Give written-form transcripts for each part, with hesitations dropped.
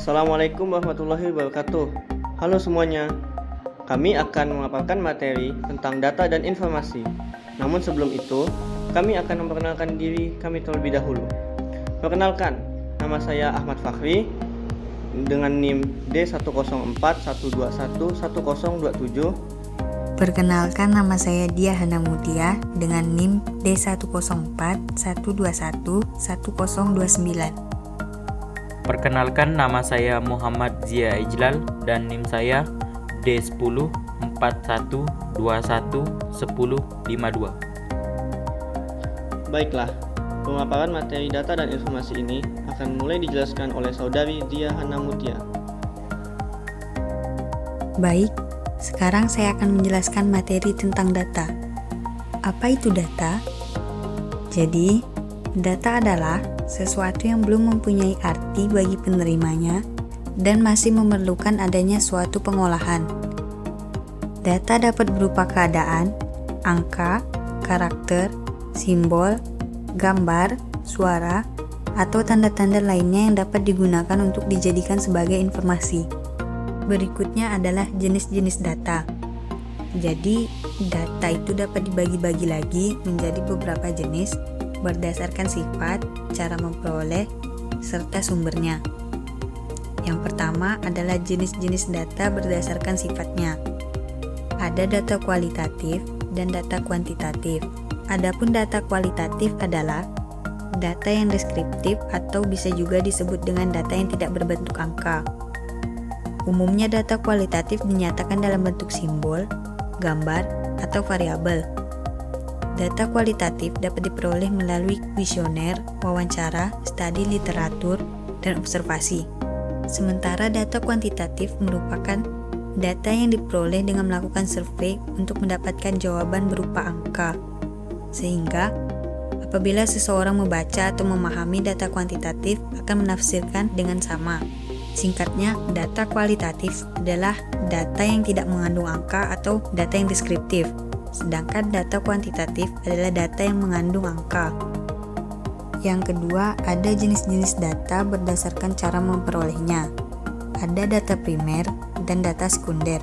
Assalamualaikum warahmatullahi wabarakatuh. Halo semuanya, kami akan memaparkan materi tentang data dan informasi. Namun sebelum itu, kami akan memperkenalkan diri kami terlebih dahulu. Perkenalkan, nama saya Ahmad Fakhri dengan NIM D1041211027. Perkenalkan, nama saya Dia Hana Mutia dengan NIM D1041211029. Perkenalkan, nama saya Muhammad Zia Ijlal dan NIM saya D1041211052. Baiklah, pemaparan materi data dan informasi ini akan mulai dijelaskan oleh saudari Dia Hana Mutia. Baik, sekarang saya akan menjelaskan materi tentang data. Apa itu data? Jadi, data adalah sesuatu yang belum mempunyai arti bagi penerimanya dan masih memerlukan adanya suatu pengolahan. Data dapat berupa keadaan, angka, karakter, simbol, gambar, suara, atau tanda-tanda lainnya yang dapat digunakan untuk dijadikan sebagai informasi. Berikutnya adalah jenis-jenis data. Jadi, data itu dapat dibagi-bagi lagi menjadi beberapa jenis berdasarkan sifat, cara memperoleh, serta sumbernya. Yang pertama adalah jenis-jenis data berdasarkan sifatnya. Ada data kualitatif dan data kuantitatif. Adapun data kualitatif adalah data yang deskriptif atau bisa juga disebut dengan data yang tidak berbentuk angka. Umumnya data kualitatif dinyatakan dalam bentuk simbol, gambar, atau variabel. Data kualitatif dapat diperoleh melalui kuesioner, wawancara, studi literatur, dan observasi. Sementara data kuantitatif merupakan data yang diperoleh dengan melakukan survei untuk mendapatkan jawaban berupa angka. Sehingga, apabila seseorang membaca atau memahami data kuantitatif akan menafsirkan dengan sama. Singkatnya, data kualitatif adalah data yang tidak mengandung angka atau data yang deskriptif. Sedangkan data kuantitatif adalah data yang mengandung angka. Yang kedua, ada jenis-jenis data berdasarkan cara memperolehnya. Ada data primer dan data sekunder.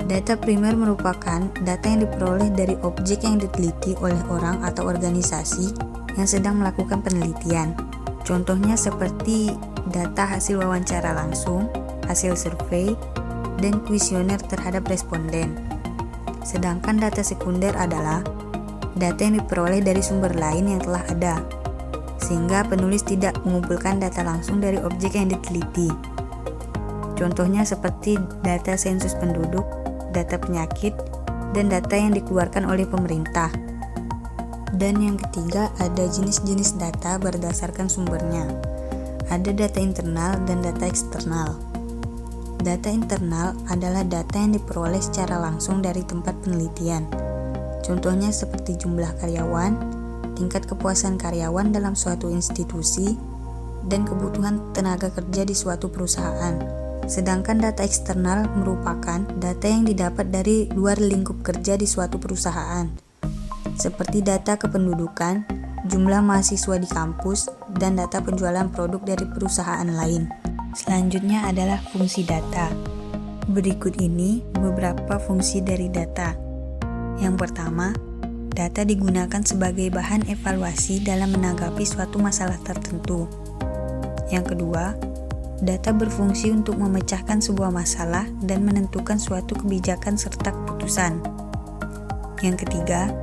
Data primer merupakan data yang diperoleh dari objek yang diteliti oleh orang atau organisasi yang sedang melakukan penelitian. Contohnya seperti data hasil wawancara langsung, hasil survei, dan kuesioner terhadap responden. Sedangkan data sekunder adalah data yang diperoleh dari sumber lain yang telah ada, sehingga penulis tidak mengumpulkan data langsung dari objek yang diteliti. Contohnya seperti data sensus penduduk, data penyakit, dan data yang dikeluarkan oleh pemerintah. Dan yang ketiga, ada jenis-jenis data berdasarkan sumbernya. Ada data internal dan data eksternal. Data internal adalah data yang diperoleh secara langsung dari tempat penelitian. Contohnya seperti jumlah karyawan, tingkat kepuasan karyawan dalam suatu institusi, dan kebutuhan tenaga kerja di suatu perusahaan. Sedangkan data eksternal merupakan data yang didapat dari luar lingkup kerja di suatu perusahaan, seperti data kependudukan, jumlah mahasiswa di kampus, dan data penjualan produk dari perusahaan lain. Selanjutnya adalah fungsi data. Berikut ini beberapa fungsi dari data. Yang pertama, data digunakan sebagai bahan evaluasi dalam menanggapi suatu masalah tertentu. Yang kedua, data berfungsi untuk memecahkan sebuah masalah dan menentukan suatu kebijakan serta keputusan. Yang ketiga,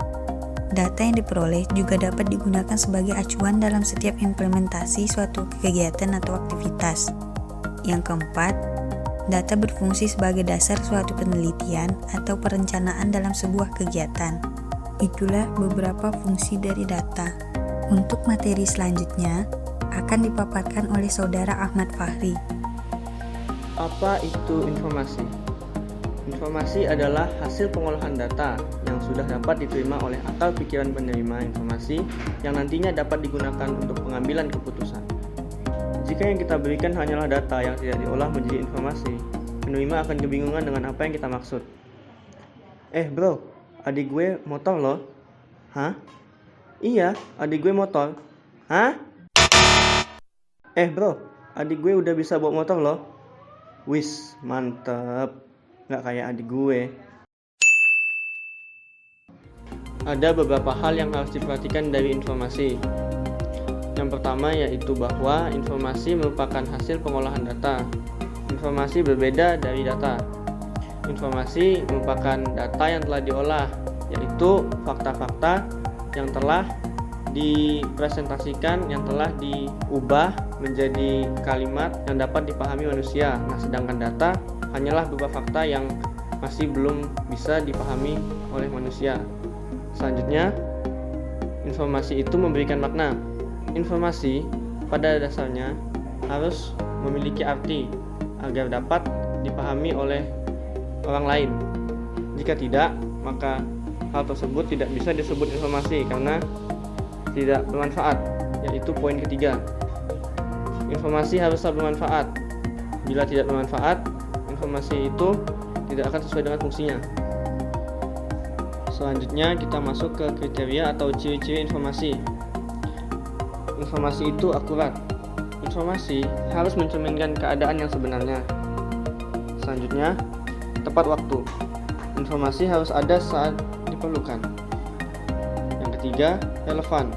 data yang diperoleh juga dapat digunakan sebagai acuan dalam setiap implementasi suatu kegiatan atau aktivitas. Yang keempat, data berfungsi sebagai dasar suatu penelitian atau perencanaan dalam sebuah kegiatan. Itulah beberapa fungsi dari data. Untuk materi selanjutnya akan dipaparkan oleh saudara Ahmad Fakhri. Apa itu informasi? Informasi adalah hasil pengolahan data yang sudah dapat diterima oleh akal pikiran penerima informasi yang nantinya dapat digunakan untuk pengambilan keputusan. Jika yang kita berikan hanyalah data yang tidak diolah menjadi informasi, penerima akan kebingungan dengan apa yang kita maksud. Bro, adik gue motor loh. Hah? Iya, adik gue motor. Hah? Bro, adik gue udah bisa bawa motor loh. Wis, mantep. Nggak kayak adik gue. Ada beberapa hal yang harus diperhatikan dari informasi. Yang pertama yaitu bahwa informasi merupakan hasil pengolahan data. Informasi berbeda dari data. Informasi merupakan data yang telah diolah, yaitu fakta-fakta yang telah dipresentasikan, yang telah diubah menjadi kalimat yang dapat dipahami manusia. Nah, sedangkan data hanyalah berupa fakta yang masih belum bisa dipahami oleh manusia. Selanjutnya, informasi itu memberikan makna. Informasi pada dasarnya harus memiliki arti agar dapat dipahami oleh orang lain. Jika tidak, maka hal tersebut tidak bisa disebut informasi karena tidak bermanfaat, yaitu poin ketiga. Informasi haruslah bermanfaat. Bila tidak bermanfaat, informasi itu tidak akan sesuai dengan fungsinya. Selanjutnya kita masuk ke kriteria atau ciri-ciri informasi. Informasi itu akurat. Informasi harus mencerminkan keadaan yang sebenarnya. Selanjutnya, tepat waktu. Informasi harus ada saat diperlukan. Yang ketiga, relevan.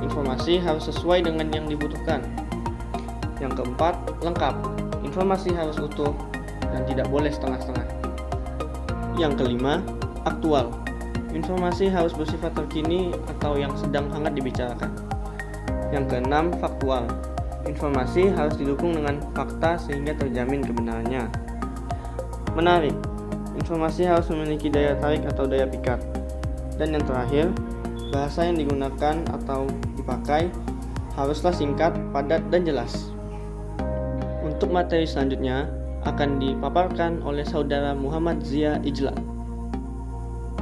Informasi harus sesuai dengan yang dibutuhkan. Yang keempat, lengkap. Informasi harus utuh dan tidak boleh setengah-setengah. Yang kelima, aktual. Informasi harus bersifat terkini atau yang sedang hangat dibicarakan. Yang keenam, faktual. Informasi harus didukung dengan fakta sehingga terjamin kebenarannya. Menarik. Informasi harus memiliki daya tarik atau daya pikat. Dan yang terakhir, bahasa yang digunakan atau dipakai haruslah singkat, padat, dan jelas. Untuk materi selanjutnya akan dipaparkan oleh saudara Muhammad Zia Ijlal.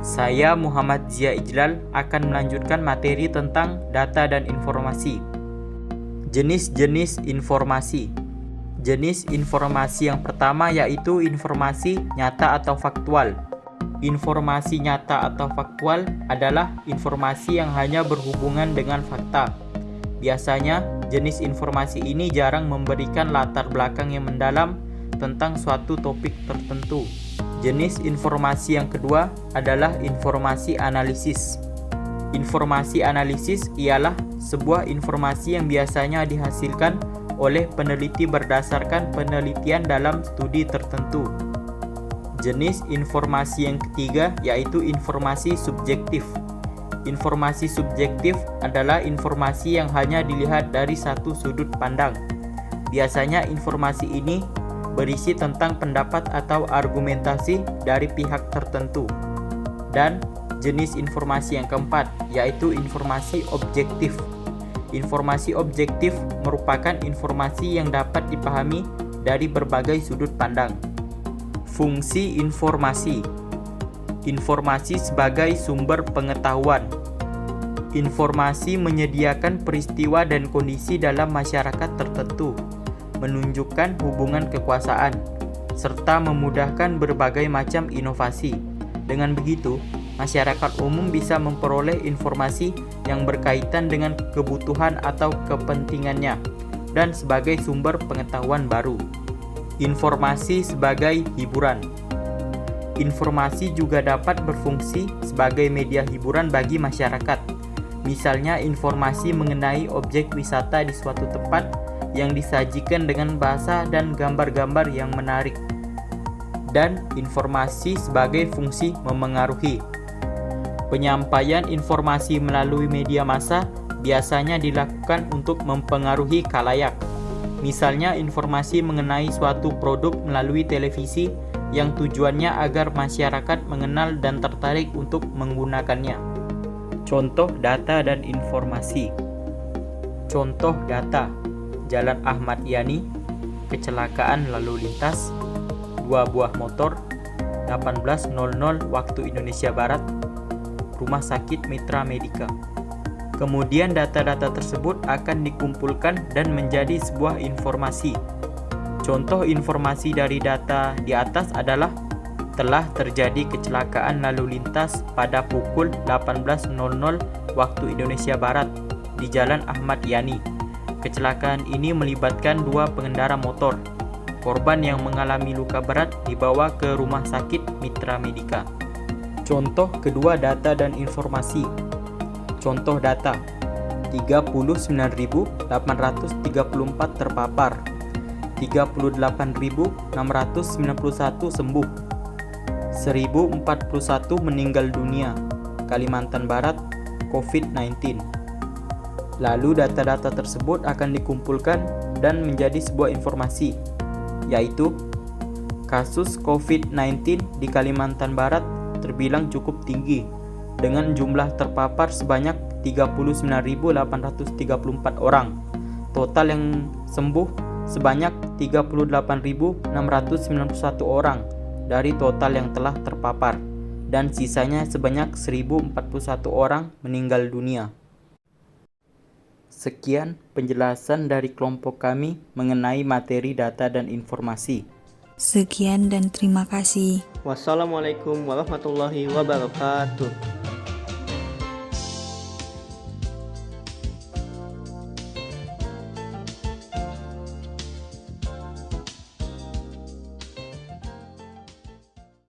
Saya Muhammad Zia Ijlal akan melanjutkan materi tentang data dan informasi. Jenis-jenis informasi. Jenis informasi yang pertama yaitu informasi nyata atau faktual. Informasi nyata atau faktual adalah informasi yang hanya berhubungan dengan fakta. Biasanya, jenis informasi ini jarang memberikan latar belakang yang mendalam tentang suatu topik tertentu. Jenis informasi yang kedua adalah informasi analisis. Informasi analisis ialah sebuah informasi yang biasanya dihasilkan oleh peneliti berdasarkan penelitian dalam studi tertentu. Jenis informasi yang ketiga yaitu informasi subjektif. Informasi subjektif adalah informasi yang hanya dilihat dari satu sudut pandang. Biasanya informasi ini berisi tentang pendapat atau argumentasi dari pihak tertentu. Dan jenis informasi yang keempat yaitu informasi objektif. Informasi objektif merupakan informasi yang dapat dipahami dari berbagai sudut pandang. Fungsi informasi. Informasi sebagai sumber pengetahuan. Informasi menyediakan peristiwa dan kondisi dalam masyarakat tertentu, menunjukkan hubungan kekuasaan, serta memudahkan berbagai macam inovasi. Dengan begitu, masyarakat umum bisa memperoleh informasi yang berkaitan dengan kebutuhan atau kepentingannya, dan sebagai sumber pengetahuan baru. Informasi sebagai hiburan. Informasi juga dapat berfungsi sebagai media hiburan bagi masyarakat. Misalnya informasi mengenai objek wisata di suatu tempat yang disajikan dengan bahasa dan gambar-gambar yang menarik. Dan informasi sebagai fungsi memengaruhi. Penyampaian informasi melalui media massa biasanya dilakukan untuk mempengaruhi khalayak. Misalnya informasi mengenai suatu produk melalui televisi yang tujuannya agar masyarakat mengenal dan tertarik untuk menggunakannya. Contoh data dan informasi. Contoh data: Jalan Ahmad Yani, kecelakaan lalu lintas, 2 buah motor, 18.00 waktu Indonesia Barat, Rumah Sakit Mitra Medika. Kemudian data-data tersebut akan dikumpulkan dan menjadi sebuah informasi. Contoh informasi dari data di atas adalah telah terjadi kecelakaan lalu lintas pada pukul 18.00 waktu Indonesia Barat di Jalan Ahmad Yani. Kecelakaan ini melibatkan 2 pengendara motor. Korban yang mengalami luka berat dibawa ke Rumah Sakit Mitra Medika. Contoh kedua data dan informasi. Contoh data: 39.834 terpapar, 38.691 sembuh, 1.041 meninggal dunia, Kalimantan Barat, COVID-19. Lalu data-data tersebut akan dikumpulkan dan menjadi sebuah informasi, yaitu kasus COVID-19 di Kalimantan Barat terbilang cukup tinggi dengan jumlah terpapar sebanyak 39.834 orang. Total yang sembuh sebanyak 38.691 orang dari total yang telah terpapar, dan sisanya sebanyak 1.041 orang meninggal dunia. Sekian penjelasan dari kelompok kami mengenai materi data dan informasi. Sekian dan terima kasih. Wassalamualaikum warahmatullahi wabarakatuh.